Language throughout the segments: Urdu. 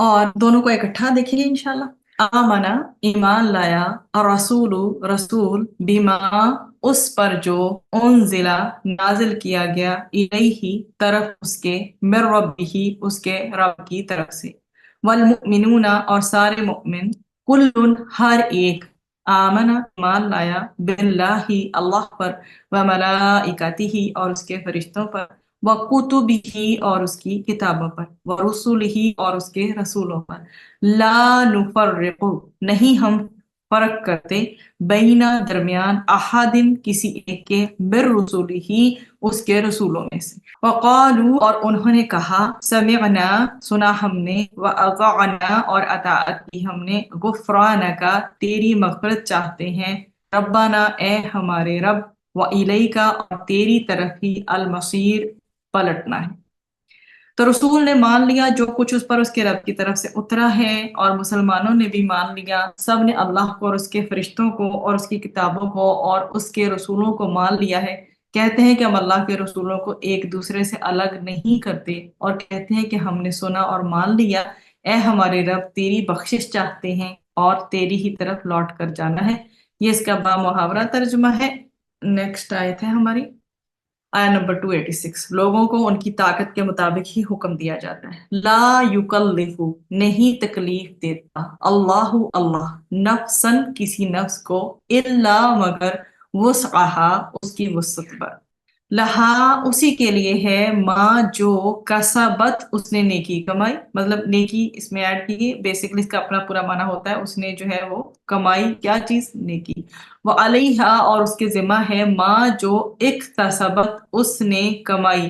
اور دونوں کو اکٹھا دیکھیں گے انشاءاللہ۔ آمنا ایمان لایا، اور رسول رسول بیما اس پر جو انزلا نازل کیا گیا، الیہ طرف اس کے، من ربہ اس کے رب کی طرف سے، والمؤمنون اور سارے مؤمن، کل ہر ایک، آمنا ایمان لایا، باللہ اللہ پر، وملائکتہ اور اس کے فرشتوں پر، وَكُتُبِهِ اور اس کی کتابوں پر، وَرُسُلِهِ اور اس کے رسولوں پر، لا نفرق نہیں ہم فرق کرتے، بینا درمیان، احدن کسی ایک کے، بالرسولہ اس کے رسولوں میں سے، وقالو اور انہوں نے کہا، سمعنا سنا ہم نے، وَأَطَعْنَا اور اطاعت کی ہم نے، غفرانک تیری مغفرت چاہتے ہیں، ربنا اے ہمارے رب، وَإِلَيْكَ اور تیری طرف ہی المصیر پلٹنا ہے۔ تو رسول نے مان لیا جو کچھ اس پر اس کے رب کی طرف سے اترا ہے، اور مسلمانوں نے بھی مان لیا، سب نے اللہ کو اور اس کے فرشتوں کو اور اس کی کتابوں کو اور اس کے رسولوں کو مان لیا ہے۔ کہتے ہیں کہ ہم اللہ کے رسولوں کو ایک دوسرے سے الگ نہیں کرتے، اور کہتے ہیں کہ ہم نے سنا اور مان لیا، اے ہمارے رب تیری بخشش چاہتے ہیں اور تیری ہی طرف لوٹ کر جانا ہے۔ یہ اس کا با محاورہ ترجمہ ہے۔ نیکسٹ آیت ہے ہماری آیا نمبر 286۔ لوگوں کو ان کی طاقت کے مطابق ہی حکم دیا جاتا ہے۔ لا یکلف نہیں تکلیف دیتا اللہ اللہ نفسن کسی نفس کو، الا مگر وسعہا اس کی وسعت پر، لہا اسی کے لیے ہے، ماں جو کسبت اس نے نیکی کمائی، مطلب نیکی اس میں ایڈ کی، بیسکلی اس کا اپنا پورا معنی ہوتا ہے اس نے جو ہے وہ کمائی کیا چیز، نیکی، وہ علیہا اور اس کے ذمہ ہے، ماں جو اکتسبت اس نے کمائی،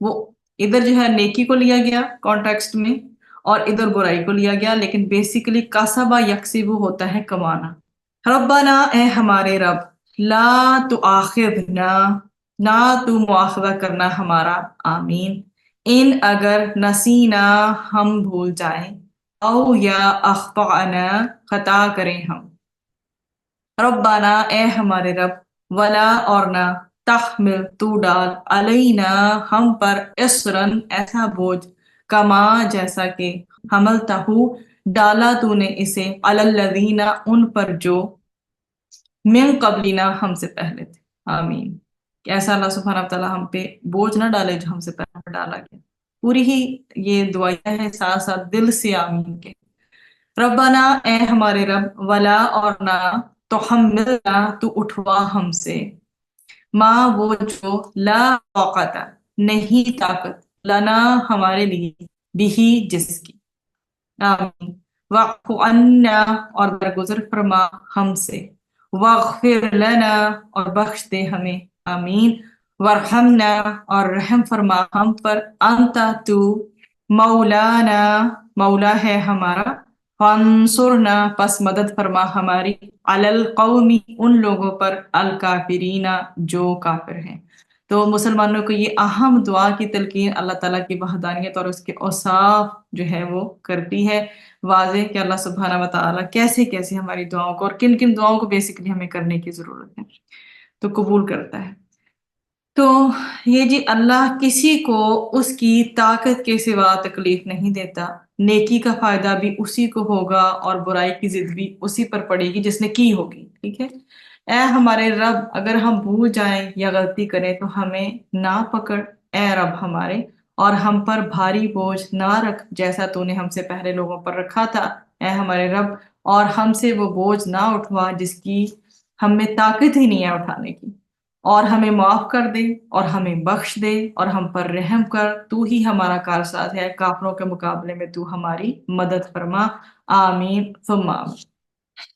وہ ادھر جو ہے نیکی کو لیا گیا کانٹیکسٹ میں، اور ادھر برائی کو لیا گیا، لیکن بیسیکلی کسبہ یکسب ہوتا ہے کمانا۔ ربنا اے ہمارے رب، لا تؤاخذنا نہ تو مواخذہ کرنا ہمارا، آمین، ان اگر نسینا ہم بھول جائیں، او یا اخطأنا خطا کریں ہم، ربنا اے ہمارے رب، ولا اور نہ، تحمل تو ڈال، علینا ہم پر، اسرن ایسا بوجھ، کما جیسا کہ، حملتہ ڈالا تو نے اسے، علی الذین ان پر جو، من قبلنا ہم سے پہلے تھے، آمین، کہ ایسا اللہ سبحانہ وتعالیٰ ہم پہ بوجھ نہ ڈالے جو ہم سے پہلے ڈالا گیا۔ پوری ہی یہ دعائیں ہیں، ساتھ ساتھ دل سے آمین کے۔ ربنا اے ہمارے رب، ولا اور نہ، تو حملنا تو اٹھوا ہم سے، ماں وہ جو، لا طاقت نہیں طاقت، لنا ہمارے لیے، بھی جس کی، آمین، واعف عنا اور درگزر فرما ہم سے، واغفر لنا اور بخش دے ہمیں، آمین، وارحمنا اور رحم فرما ہم پر، انت تو، مولانا مولا ہے ہمارا، فانصرنا پس مدد فرما ہماری، علی القوم ان لوگوں پر، الکافرین جو کافر ہیں۔ تو مسلمانوں کو یہ اہم دعا کی تلقین اللہ تعالیٰ کی وحدانیت اور اس کے اوصاف جو ہے وہ کرتی ہے واضح، کہ اللہ سبحانہ و تعالیٰ کیسے کیسے ہماری دعاؤں کو اور کن کن دعاؤں کو بیسکلی ہمیں کرنے کی ضرورت ہے تو قبول کرتا ہے۔ تو یہ جی اللہ کسی کو اس کی طاقت کے سوا تکلیف نہیں دیتا، نیکی کا فائدہ بھی اسی کو ہوگا اور برائی کی ضد بھی اسی پر پڑے گی جس نے کی ہوگی، ٹھیک ہے۔ اے ہمارے رب اگر ہم بھول جائیں یا غلطی کریں تو ہمیں نہ پکڑ، اے رب ہمارے، اور ہم پر بھاری بوجھ نہ رکھ جیسا تو نے ہم سے پہلے لوگوں پر رکھا تھا، اے ہمارے رب، اور ہم سے وہ بوجھ نہ اٹھوا جس کی ہم میں طاقت ہی نہیں ہے اٹھانے کی، اور ہمیں معاف کر دے اور ہمیں بخش دے اور ہم پر رحم کر، تو ہی ہمارا کارساز ہے، کافروں کے مقابلے میں تو ہماری مدد فرما، آمین ثم آمین۔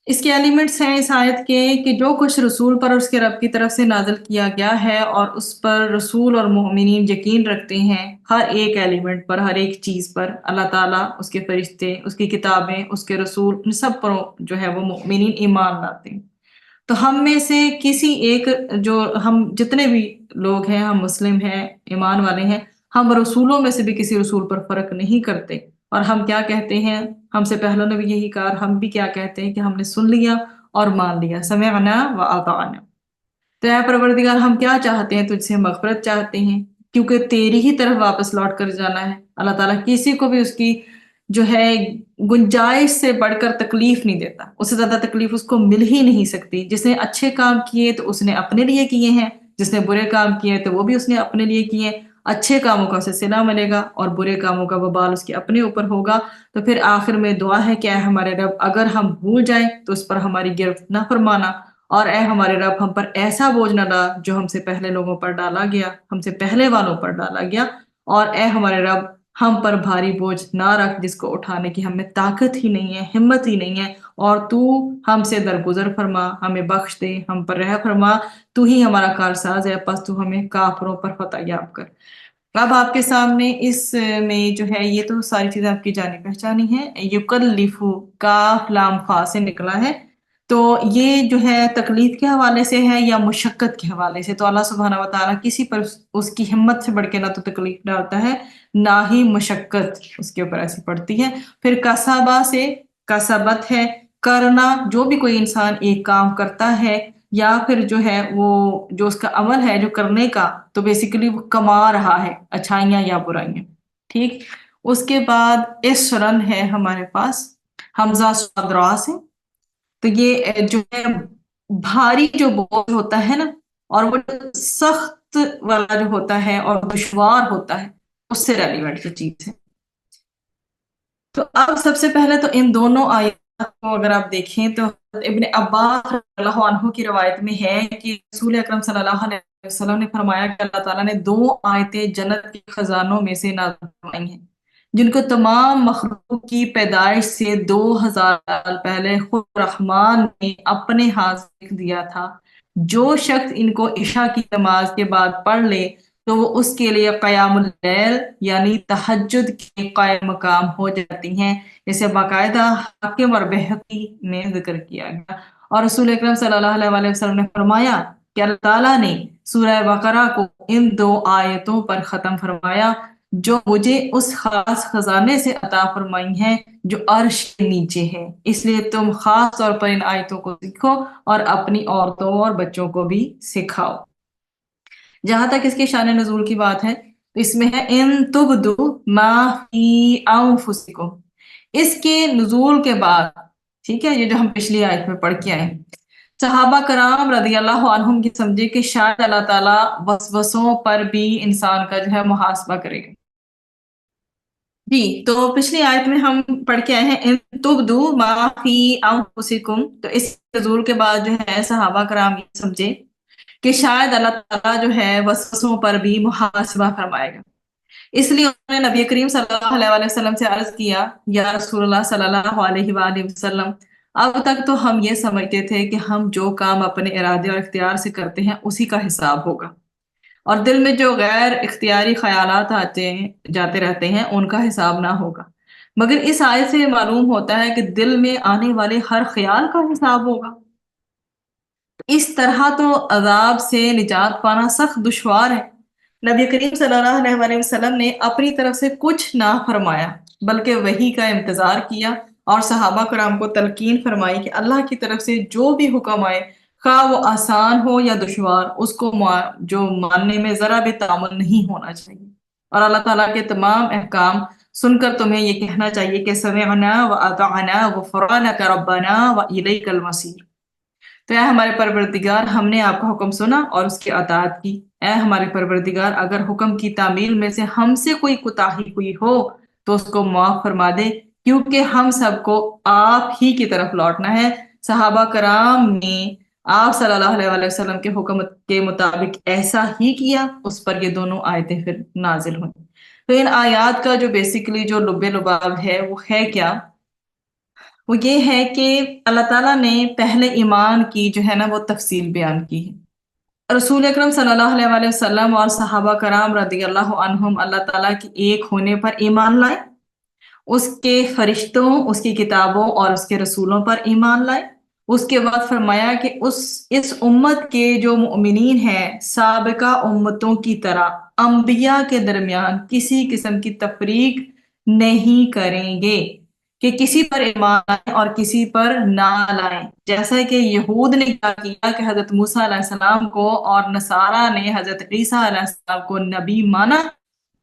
اس کے ایلیمنٹس ہیں اس آیت کے کہ جو کچھ رسول پر اس کے رب کی طرف سے نازل کیا گیا ہے اور اس پر رسول اور مومنین یقین رکھتے ہیں، ہر ایک ایلیمنٹ پر، ہر ایک چیز پر اللہ تعالیٰ، اس کے فرشتے، اس کی کتابیں، اس کے رسول، ان سب پر جو ہے وہ مومنین ایمان لاتے ہیں۔ تو ہم میں سے کسی ایک، جو ہم جتنے بھی لوگ ہیں، ہم مسلم ہیں، ایمان والے ہیں، ہم رسولوں میں سے بھی کسی رسول پر فرق نہیں کرتے، اور ہم کیا کہتے ہیں، ہم سے پہلوں نے بھی یہی کہا، ہم بھی کیا کہتے ہیں کہ ہم نے سن لیا اور مان لیا، سمعنا و اطعنا۔ تو اے پروردگار ہم کیا چاہتے ہیں، تجھ سے مغفرت چاہتے ہیں، کیونکہ تیری ہی طرف واپس لوٹ کر جانا ہے۔ اللہ تعالیٰ کسی کو بھی اس کی جو ہے گنجائش سے بڑھ کر تکلیف نہیں دیتا، اس سے زیادہ تکلیف اس کو مل ہی نہیں سکتی۔ جس نے اچھے کام کیے تو اس نے اپنے لیے کیے ہیں، جس نے برے کام کیے تو وہ بھی اس نے اپنے لیے کیے۔ اچھے کاموں کا اسے صلہ ملے گا اور برے کاموں کا وبال اس کے اپنے اوپر ہوگا۔ تو پھر آخر میں دعا ہے کہ اے ہمارے رب، اگر ہم بھول جائیں تو اس پر ہماری گرفت نہ فرمانا، اور اے ہمارے رب ہم پر ایسا بوجھ نہ ڈال جو ہم سے پہلے لوگوں پر ڈالا گیا، ہم سے پہلے والوں پر ڈالا گیا، اور اے ہمارے رب ہم پر بھاری بوجھ نہ رکھ جس کو اٹھانے کی ہمیں طاقت ہی نہیں ہے، ہمت ہی نہیں ہے، اور تو ہم سے درگزر فرما، ہمیں بخش دے، ہم پر رحم فرما، تو ہی ہمارا کارساز ہے، پس تو ہمیں کافروں پر فتح یاب کر۔ اب آپ کے سامنے اس میں جو ہے یہ تو ساری چیزیں آپ کی جانی پہچانی ہیں۔ یکلفو کاف لام فا سے نکلا ہے، تو یہ جو ہے تکلیف کے حوالے سے ہے یا مشقت کے حوالے سے؟ تو اللہ سبحانہ و تعالیٰ کسی پر اس کی ہمت سے بڑھ کے نہ تو تکلیف ڈالتا ہے نہ ہی مشقت اس کے اوپر ایسی پڑتی ہے۔ پھر کسبہ سے کسبت ہے کرنا، جو بھی کوئی انسان ایک کام کرتا ہے یا پھر جو ہے وہ جو اس کا عمل ہے جو کرنے کا، تو بیسیکلی وہ کما رہا ہے اچھائیاں یا برائیاں، ٹھیک۔ اس کے بعد اسرن ہے ہمارے پاس، حمزہ صاد را سے، تو یہ جو ہے بھاری جو بوجھ ہوتا ہے نا، اور وہ سخت والا جو ہوتا ہے اور دشوار ہوتا ہے، اس سے ریلیونٹ کی چیز ہے۔ تو اب سب سے پہلے تو ان دونوں آیات کو اگر آپ دیکھیں تو ابن عباس رضی اللہ عنہ کی روایت میں ہے کہ رسول اکرم صلی اللہ علیہ وسلم نے فرمایا کہ اللہ تعالیٰ نے 2 آیتیں جنت کے خزانوں میں سے نازل فرمائی ہیں، جن کو تمام مخلوق کی پیدائش سے 2000 سال پہلے خود رحمان نے اپنے ہاتھ سے لکھ دیا تھا۔ جو شخص ان کو عشاء کی نماز کے بعد پڑھ لے تو وہ اس کے لیے قیام اللیل یعنی تہجد کے قائم مقام ہو جاتی ہیں، جسے باقاعدہ حاکم اور بہقی نے ذکر کیا گیا۔ اور رسول اکرم صلی اللہ علیہ وسلم نے فرمایا کہ اللہ تعالیٰ نے سورہ بقرہ کو ان 2 آیتوں پر ختم فرمایا جو مجھے اس خاص خزانے سے عطا فرمائی ہیں جو عرش کے نیچے ہے، اس لیے تم خاص طور پر ان آیتوں کو سیکھو اور اپنی عورتوں اور بچوں کو بھی سکھاؤ۔ جہاں تک اس کے شان نزول کی بات ہے تو اس میں ہے ان تبدو ما فی انفسکم، اس کے نزول کے بعد، ٹھیک ہے، یہ جو ہم پچھلی آیت میں پڑھ کے آئے، صحابہ کرام رضی اللہ عنہم کی سمجھے کہ شاید اللہ تعالیٰ وسوسوں پر بھی انسان کا جو ہے محاسبہ کرے گا۔ جی، تو پچھلی آیت میں ہم پڑھ کے آئے ہیں ان تبدو ما فی انفسکم، تو اس نزول کے بعد جو ہے صحابہ کرام یہ سمجھے کہ شاید اللہ تعالیٰ جو ہے وسوسوں پر بھی محاسبہ فرمائے گا۔ اس لیے انہوں نے نبی کریم صلی اللہ علیہ وسلم سے عرض کیا، یا رسول اللہ صلی اللہ علیہ وآلہ وسلم، اب تک تو ہم یہ سمجھتے تھے کہ ہم جو کام اپنے ارادے اور اختیار سے کرتے ہیں اسی کا حساب ہوگا، اور دل میں جو غیر اختیاری خیالات جاتے رہتے ہیں ان کا حساب نہ ہوگا، مگر اس آیت سے معلوم ہوتا ہے کہ دل میں آنے والے ہر خیال کا حساب ہوگا۔ اس طرح تو عذاب سے نجات پانا سخت دشوار ہے۔ نبی کریم صلی اللہ علیہ وسلم نے اپنی طرف سے کچھ نہ فرمایا بلکہ وحی کا انتظار کیا اور صحابہ کرام کو تلقین فرمائی کہ اللہ کی طرف سے جو بھی حکم آئے، خواہ وہ آسان ہو یا دشوار، اس کو جو ماننے میں ذرا بھی تعامل نہیں ہونا چاہیے، اور اللہ تعالیٰ کے تمام احکام سن کر تمہیں یہ کہنا چاہیے کہ سمعنا واطعنا غفرانک ربنا والیک المصیر۔ تو اے ہمارے پروردگار، ہم نے آپ کا حکم سنا اور اس کی اطاعت کی۔ اے ہمارے پروردگار، اگر حکم کی تعمیل میں سے ہم سے کوئی کوتاہی ہوئی ہو تو اس کو معاف فرما دے، کیونکہ ہم سب کو آپ ہی کی طرف لوٹنا ہے۔ صحابہ کرام نے آپ صلی اللہ علیہ وسلم کے حکم کے مطابق ایسا ہی کیا، اس پر یہ دونوں آیتیں پھر نازل ہوئیں۔ تو ان آیات کا جو بیسیکلی جو لب لباب ہے وہ ہے کیا؟ وہ یہ ہے کہ اللہ تعالیٰ نے پہلے ایمان کی جو ہے نا وہ تفصیل بیان کی ہے۔ رسول اکرم صلی اللہ علیہ وسلم اور صحابہ کرام رضی اللہ عنہم اللہ تعالیٰ کے ایک ہونے پر ایمان لائے، اس کے فرشتوں، اس کی کتابوں اور اس کے رسولوں پر ایمان لائے۔ اس کے بعد فرمایا کہ اس امت کے جو مؤمنین ہیں سابقہ امتوں کی طرح انبیاء کے درمیان کسی قسم کی تفریق نہیں کریں گے کہ کسی پر ایمان لائیں اور کسی پر نہ لائیں، جیسا کہ یہود نے کیا کیا کہ حضرت موسیٰ علیہ السلام کو اور نصارہ نے حضرت عیسیٰ علیہ السلام کو نبی مانا،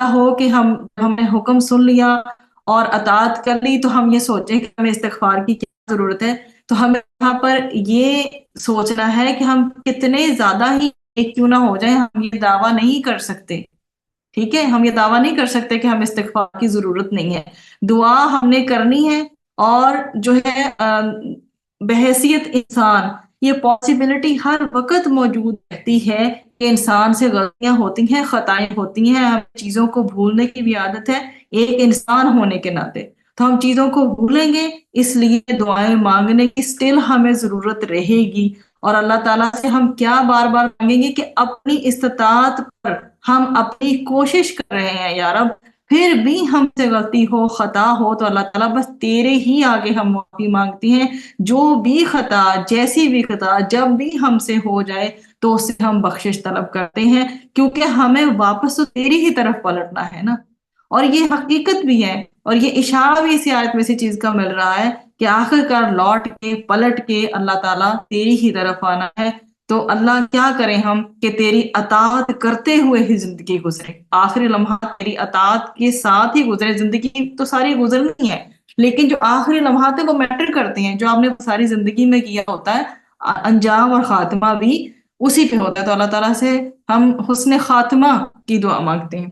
ہو کہ ہم نے حکم سن لیا اور اطاعت کر لی تو ہم یہ سوچیں کہ ہمیں استغفار کی کیا ضرورت ہے. تو ہمیں یہاں پر یہ سوچنا ہے کہ ہم کتنے زیادہ ہی ایک کیوں نہ ہو جائیں، ہم یہ دعویٰ نہیں کر سکتے. ٹھیک ہے، ہم یہ دعویٰ نہیں کر سکتے کہ ہمیں استغفار کی ضرورت نہیں ہے. دعا ہم نے کرنی ہے، اور جو ہے بحیثیت انسان یہ پاسبلٹی ہر وقت موجود رہتی ہے کہ انسان سے غلطیاں ہوتی ہیں، خطائیں ہوتی ہیں، ہم چیزوں کو بھولنے کی بھی عادت ہے ایک انسان ہونے کے ناطے. تو ہم چیزوں کو بھولیں گے، اس لیے دعائیں مانگنے کی سٹل ہمیں ضرورت رہے گی. اور اللہ تعالیٰ سے ہم کیا بار بار مانگیں گے کہ اپنی استطاعت پر ہم اپنی کوشش کر رہے ہیں یا رب، پھر بھی ہم سے غلطی ہو، خطا ہو تو اللہ تعالیٰ بس تیرے ہی آگے ہم معافی مانگتی ہیں. جو بھی خطا، جیسی بھی خطا جب بھی ہم سے ہو جائے تو اس سے ہم بخشش طلب کرتے ہیں، کیونکہ ہمیں واپس تو تیری ہی طرف پلٹنا ہے نا. اور یہ حقیقت بھی ہے، اور یہ اشارہ بھی اسی آیت میں سے چیز کا مل رہا ہے کہ آخر کار لوٹ کے پلٹ کے اللہ تعالیٰ تیری ہی طرف آنا ہے. تو اللہ کیا کریں ہم کہ تیری اطاعت کرتے ہوئے ہی زندگی گزرے، آخری لمحات تیری اطاعت کے ساتھ ہی گزرے. زندگی تو ساری گزرنی ہے، لیکن جو آخری لمحات ہیں وہ میٹر کرتے ہیں. جو آپ نے ساری زندگی میں کیا ہوتا ہے، انجام اور خاتمہ بھی اسی پہ ہوتا ہے. تو اللہ تعالیٰ سے ہم حسن خاتمہ کی دعا مانگتے ہیں.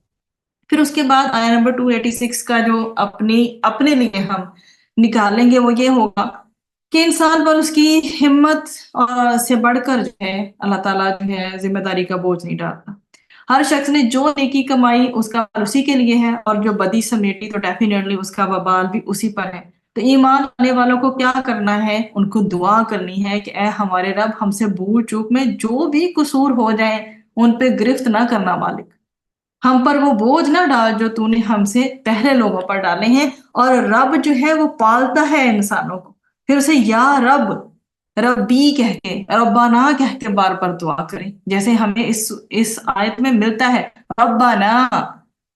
پھر اس کے بعد آیا نمبر 286 کا جو اپنے لیے ہم نکالیں گے وہ یہ ہوگا کہ انسان پر اس کی ہمت سے بڑھ کر جو ہے اللہ تعالیٰ جو ہے ذمہ داری کا بوجھ نہیں ڈالتا. ہر شخص نے جو نیکی کمائی اس کا اسی کے لیے ہے، اور جو بدی سمیٹی تو ڈیفینیٹلی اس کا وبال بھی اسی پر ہے. تو ایمان آنے والوں کو کیا کرنا ہے؟ ان کو دعا کرنی ہے کہ اے ہمارے رب، ہم سے بھول چوک میں جو بھی قصور ہو جائیں ان پہ گرفت نہ کرنا مالک. ہم پر وہ بوجھ نہ ڈال جو تو نے ہم سے پہلے لوگوں پر ڈالے ہیں. اور رب جو ہے وہ پالتا ہے انسانوں کو، پھر اسے یا رب، ربی کہہ کے، ربنا کہہ کے بار بار دعا کریں، جیسے ہمیں اس آیت میں ملتا ہے ربنا،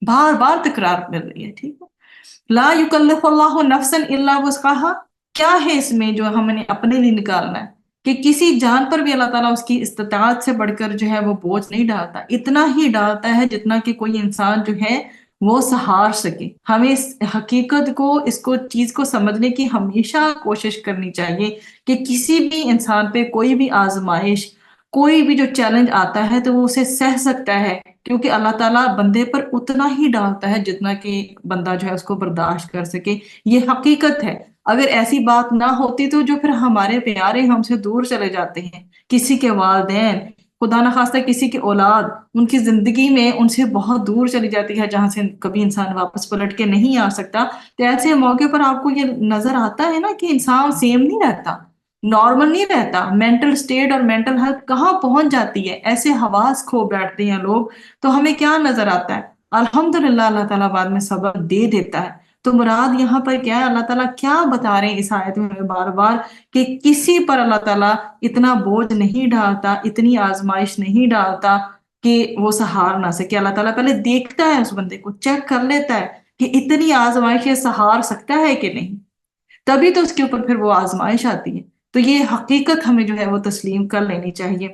بار بار تکرار مل رہی ہے. ٹھیک ہے، لا یکلف اللہ نفسا الا وسعها. کیا ہے اس میں جو ہم نے اپنے لیے نکالنا ہے کہ کسی جان پر بھی اللہ تعالیٰ اس کی استطاعت سے بڑھ کر جو ہے وہ بوجھ نہیں ڈالتا. اتنا ہی ڈالتا ہے جتنا کہ کوئی انسان جو ہے وہ سہار سکے. ہمیں اس حقیقت کو، اس کو چیز کو سمجھنے کی ہمیشہ کوشش کرنی چاہیے کہ کسی بھی انسان پہ کوئی بھی آزمائش، کوئی بھی جو چیلنج آتا ہے تو وہ اسے سہ سکتا ہے، کیونکہ اللہ تعالیٰ بندے پر اتنا ہی ڈالتا ہے جتنا کہ بندہ جو ہے اس کو برداشت کر سکے. یہ حقیقت ہے. اگر ایسی بات نہ ہوتی تو جو پھر ہمارے پیارے ہم سے دور چلے جاتے ہیں، کسی کے والدین، خدا نخواستہ کسی کی اولاد، ان کی زندگی میں ان سے بہت دور چلی جاتی ہے جہاں سے کبھی انسان واپس پلٹ کے نہیں آ سکتا. تو ایسے موقع پر آپ کو یہ نظر آتا ہے نا کہ انسان سیم نہیں رہتا، نارمل نہیں رہتا. مینٹل سٹیٹ اور مینٹل ہیلتھ کہاں پہنچ جاتی ہے، ایسے حواس کھو بیٹھتے ہیں لوگ. تو ہمیں کیا نظر آتا ہے؟ الحمدللہ اللہ تعالیٰ بعد میں صبر دے دیتا ہے. تو مراد یہاں پر کیا ہے؟ اللہ تعالیٰ کیا بتا رہے ہیں اس آیت میں بار بار کہ کسی پر اللہ تعالیٰ اتنا بوجھ نہیں ڈالتا، اتنی آزمائش نہیں ڈالتا کہ وہ سہار نہ سکے. اللہ تعالیٰ پہلے دیکھتا ہے اس بندے کو، چیک کر لیتا ہے کہ اتنی آزمائش یہ سہار سکتا ہے کہ نہیں، تبھی تو اس کے اوپر پھر وہ آزمائش آتی ہے. تو یہ حقیقت ہمیں جو ہے وہ تسلیم کر لینی چاہیے.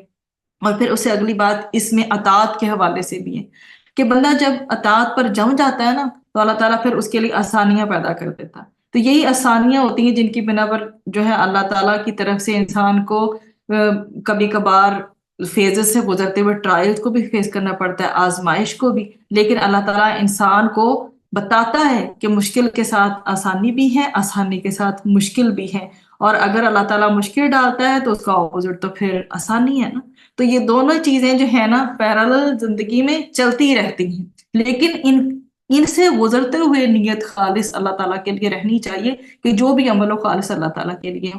اور پھر اس سے اگلی بات اس میں اطاعت کے حوالے سے بھی ہے کہ بندہ جب اطاعت پر جم جاتا ہے نا تو اللہ تعالیٰ پھر اس کے لیے آسانیاں پیدا کر دیتا ہے. تو یہی آسانیاں ہوتی ہیں جن کی بنا پر جو ہے اللہ تعالیٰ کی طرف سے انسان کو کبھی کبھار فیزز سے گزرتے ہوئے ٹرائلز کو بھی فیس کرنا پڑتا ہے، آزمائش کو بھی. لیکن اللہ تعالیٰ انسان کو بتاتا ہے کہ مشکل کے ساتھ آسانی بھی ہے، آسانی کے ساتھ مشکل بھی ہے. اور اگر اللہ تعالیٰ مشکل ڈالتا ہے تو اس کا اپوزٹ تو پھر آسانی ہے نا. تو یہ دونوں چیزیں جو ہے نا پیرالل زندگی میں چلتی رہتی ہیں، لیکن ان سے گزرتے ہوئے نیت خالص اللہ تعالیٰ کے لیے رہنی چاہیے کہ جو بھی عمل ہو خالص اللہ تعالیٰ کے لیے ہو.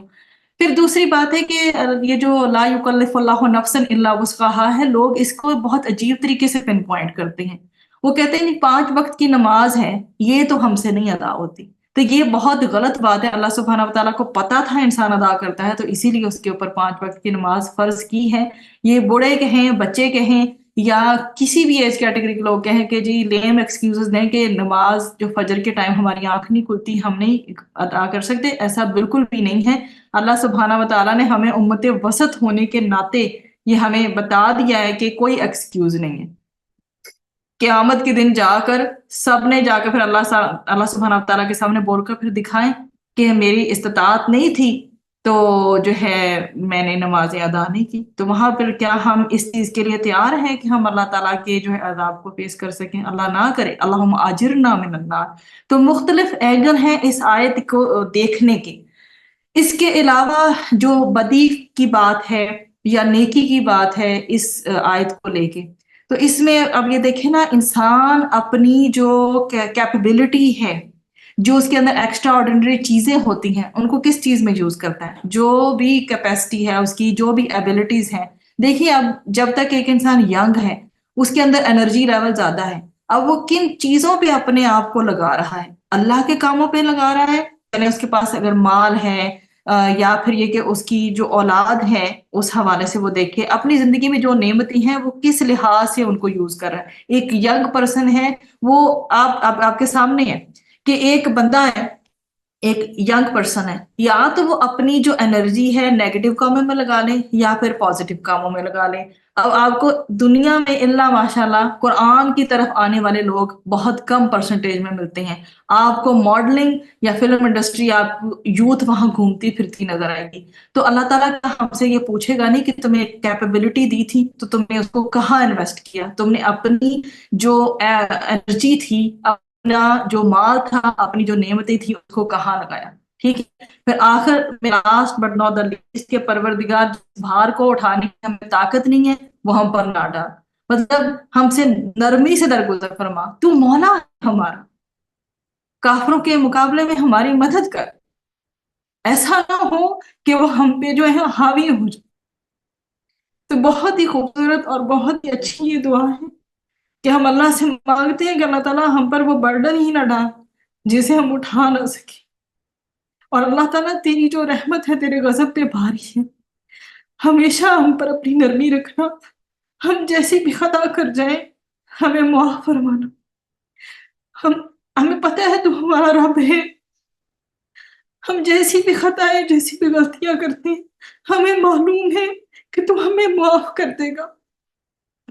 پھر دوسری بات ہے کہ یہ جو لا یکلف اللہ نفسا الا وسعها ہے، لوگ اس کو بہت عجیب طریقے سے پن پوائنٹ کرتے ہیں. وہ کہتے ہیں 5 وقت کی نماز ہے، یہ تو ہم سے نہیں ادا ہوتی. تو یہ بہت غلط بات ہے. اللہ سبحانہ وتعالیٰ کو پتا تھا انسان ادا کرتا ہے تو اسی لیے اس کے اوپر 5 وقت کی نماز فرض کی ہے. یہ بوڑھے کہیں، بچے کہیں، یا کسی بھی ایج کیٹیگری کے لوگ کہیں کہ جی لیم ایکسکیوزز دیں کہ نماز جو فجر کے ٹائم ہماری آنکھ نہیں کھلتی ہم نہیں ادا کر سکتے، ایسا بالکل بھی نہیں ہے. اللہ سبحانہ وتعالیٰ نے ہمیں امت وسط ہونے کے ناطے یہ ہمیں بتا دیا ہے کہ کوئی ایکسکیوز نہیں ہے. قیامت کے دن جا کر سب نے جا کر پھر اللہ سبحانہ تعالیٰ کے سامنے بول کر پھر دکھائیں کہ میری استطاعت نہیں تھی تو جو ہے میں نے نمازیں ادا نہیں کی، تو وہاں پھر کیا ہم اس چیز کے لیے تیار ہیں کہ ہم اللہ تعالیٰ کے جو ہے عذاب کو فیس کر سکیں؟ اللہ نہ کرے، اللہم اجرنا من النار۔ تو مختلف اینگل ہیں اس آیت کو دیکھنے کے۔ اس کے علاوہ جو بدی کی بات ہے یا نیکی کی بات ہے اس آیت کو لے کے، تو اس میں اب یہ دیکھیں نا، انسان اپنی جو کیپیبلٹی ہے، جو اس کے اندر ایکسٹرا آرڈنری چیزیں ہوتی ہیں، ان کو کس چیز میں یوز کرتا ہے؟ جو بھی کیپیسٹی ہے اس کی، جو بھی ایبلٹیز ہیں، دیکھیے اب جب تک ایک انسان ینگ ہے اس کے اندر انرجی لیول زیادہ ہے، اب وہ کن چیزوں پہ اپنے آپ کو لگا رہا ہے؟ اللہ کے کاموں پہ لگا رہا ہے، یعنی اس کے پاس اگر مال ہے یا پھر یہ کہ اس کی جو اولاد ہے اس حوالے سے وہ دیکھے اپنی زندگی میں جو نعمتیں ہیں وہ کس لحاظ سے ان کو یوز کر رہا ہے۔ ایک ینگ پرسن ہے، وہ آپ کے سامنے ہے کہ ایک بندہ ہے، ایک ینگ پرسن ہے، یا تو وہ اپنی جو انرجی ہے نیگیٹو کاموں میں لگا لیں یا پھر پازیٹیو کاموں میں لگا لیں۔ اب آپ کو دنیا میں اللہ ماشاءاللہ قرآن کی طرف آنے والے لوگ بہت کم پرسنٹیج میں ملتے ہیں۔ آپ کو ماڈلنگ یا فلم انڈسٹری، آپ یوتھ وہاں گھومتی پھرتی نظر آئے گی۔ تو اللہ تعالیٰ کا ہم سے یہ پوچھے گا نہیں کہ تمہیں کیپیبلٹی دی تھی تو تم نے اس کو کہاں انویسٹ کیا، تم نے اپنی جو انرجی تھی، اپنا جو مال تھا، اپنی جو نعمتیں تھی، اس کو کہاں لگایا؟ ٹھیک ہے، پھر آخر میں last but not the least کے پروردگار جس بھار کو اٹھانے کی ہمیں طاقت نہیں ہے وہ ہم پر نہ ڈال، مطلب ہم سے نرمی سے درگزر فرما، تو مولا ہے ہمارا، کافروں کے مقابلے میں ہماری مدد کر، ایسا نہ ہو کہ وہ ہم پہ جو ہے حاوی ہو جائے۔ تو بہت ہی خوبصورت اور بہت ہی اچھی یہ دعا ہے کہ ہم اللہ سے مانگتے ہیں کہ اللہ تعالیٰ ہم پر وہ برڈن ہی نہ ڈال جسے ہم اٹھا نہ سکیں، اور اللہ تعالیٰ تیری جو رحمت ہے تیرے غضب پہ بھاری ہے، ہمیشہ ہم پر اپنی نرمی رکھنا، ہم جیسی بھی خطا کر جائیں ہمیں معاف فرمانا، ہمیں پتہ ہے تو ہمارا رب ہے، ہم جیسی بھی خطائیں جیسی بھی غلطیاں کرتے ہیں ہمیں معلوم ہے کہ تو ہمیں معاف کر دے گا،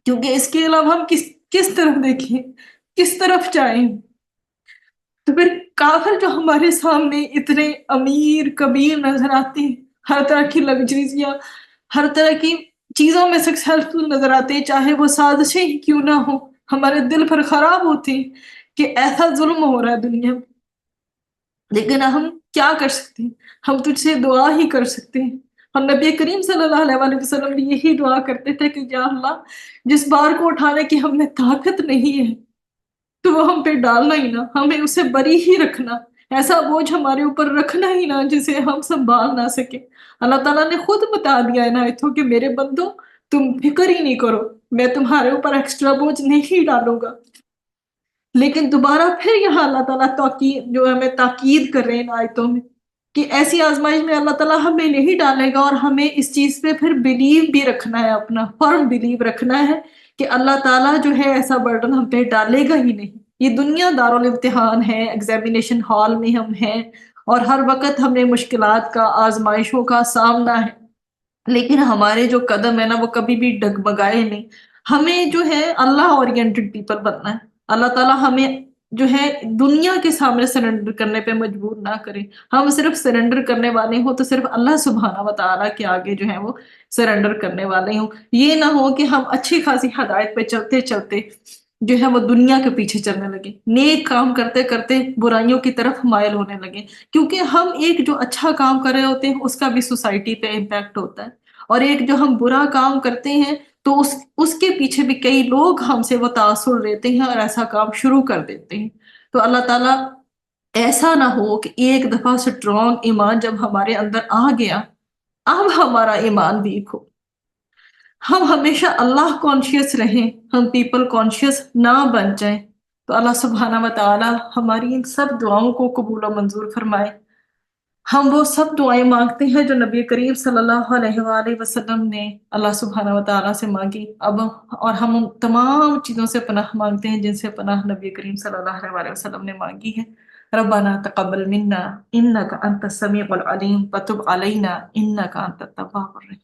کیونکہ اس کے علاوہ ہم کس طرف دیکھیں، کس طرف جائیں؟ تو پھر کافر جو ہمارے سامنے اتنے امیر کبیر نظر آتے ہیں، ہر طرح کی لگژریز یا ہر طرح کی چیزوں میں سکسیسفل نظر آتے ہیں، چاہے وہ سازشیں ہی کیوں نہ ہو، ہمارے دل پر خراب ہوتے ہیں کہ ایسا ظلم ہو رہا ہے دنیا میں، لیکن ہم کیا کر سکتے ہیں؟ ہم تجھ سے دعا ہی کر سکتے ہیں، اور نبی کریم صلی اللہ علیہ وسلم بھی یہی دعا کرتے تھے کہ یا اللہ جس بار کو اٹھانے کی ہم میں طاقت نہیں ہے تو وہ ہم پہ ڈالنا ہی نہ، ہمیں اسے بری ہی رکھنا، ایسا بوجھ ہمارے اوپر رکھنا ہی نہ جسے ہم سنبھال نہ سکے۔ اللہ تعالیٰ نے خود بتا دیا ہے نا ایتھوں کہ میرے بندو تم فکر ہی نہیں کرو، میں تمہارے اوپر ایکسٹرا بوجھ نہیں ڈالوں گا۔ لیکن دوبارہ پھر یہاں اللہ تعالیٰ جو ہمیں تاکید کر رہے ہیں ان آیتوں میں کہ ایسی آزمائش میں اللہ تعالیٰ ہمیں نہیں ڈالے گا، اور ہمیں اس چیز پہ پھر بلیو بھی رکھنا ہے، اپنا فرم بلیو رکھنا ہے کہ اللہ تعالیٰ جو ہے ایسا برڈن ہم پہ ڈالے گا ہی نہیں۔ یہ دنیا دارالامتحان ہے، ایگزامینیشن ہال میں ہم ہیں، اور ہر وقت ہمیں مشکلات کا، آزمائشوں کا سامنا ہے، لیکن ہمارے جو قدم ہے نا وہ کبھی بھی ڈگمگائے نہیں۔ ہمیں جو ہے اللہ اورینٹڈ پیپل بننا ہے، اللہ تعالیٰ ہمیں جو ہے دنیا کے سامنے سرنڈر کرنے پہ مجبور نہ کرے، ہم صرف سرنڈر کرنے والے ہوں تو صرف اللہ سبحانہ و تعالیٰ کے آگے جو ہے وہ سرنڈر کرنے والے ہوں، یہ نہ ہو کہ ہم اچھی خاصی ہدایت پہ چلتے چلتے جو ہے وہ دنیا کے پیچھے چلنے لگے، نیک کام کرتے کرتے برائیوں کی طرف مائل ہونے لگے، کیونکہ ہم ایک جو اچھا کام کر رہے ہوتے ہیں اس کا بھی سوسائٹی پہ امپیکٹ ہوتا ہے، اور ایک جو ہم برا کام کرتے ہیں تو اس کے پیچھے بھی کئی لوگ ہم سے وہ تاثر لیتے ہیں اور ایسا کام شروع کر دیتے ہیں۔ تو اللہ تعالیٰ ایسا نہ ہو کہ ایک دفعہ سٹرونگ ایمان جب ہمارے اندر آ گیا اب ہمارا ایمان ویک ہو، ہم ہمیشہ اللہ کانشیس رہیں، ہم پیپل کانشیس نہ بن جائیں۔ تو اللہ سبحانہ و تعالیٰ ہماری ان سب دعاؤں کو قبول و منظور فرمائے۔ ہم وہ سب دعائیں مانگتے ہیں جو نبی کریم صلی اللہ علیہ وآلہ وسلم نے اللہ سبحانہ و تعالیٰ سے مانگی، اور ہم ان تمام چیزوں سے پناہ مانگتے ہیں جن سے پناہ نبی کریم صلی اللہ علیہ وآلہ وسلم نے مانگی ہے۔ ربنا تقبل منا انک انت السمیع العلیم وتب علینا انک انت التواب الرحیم۔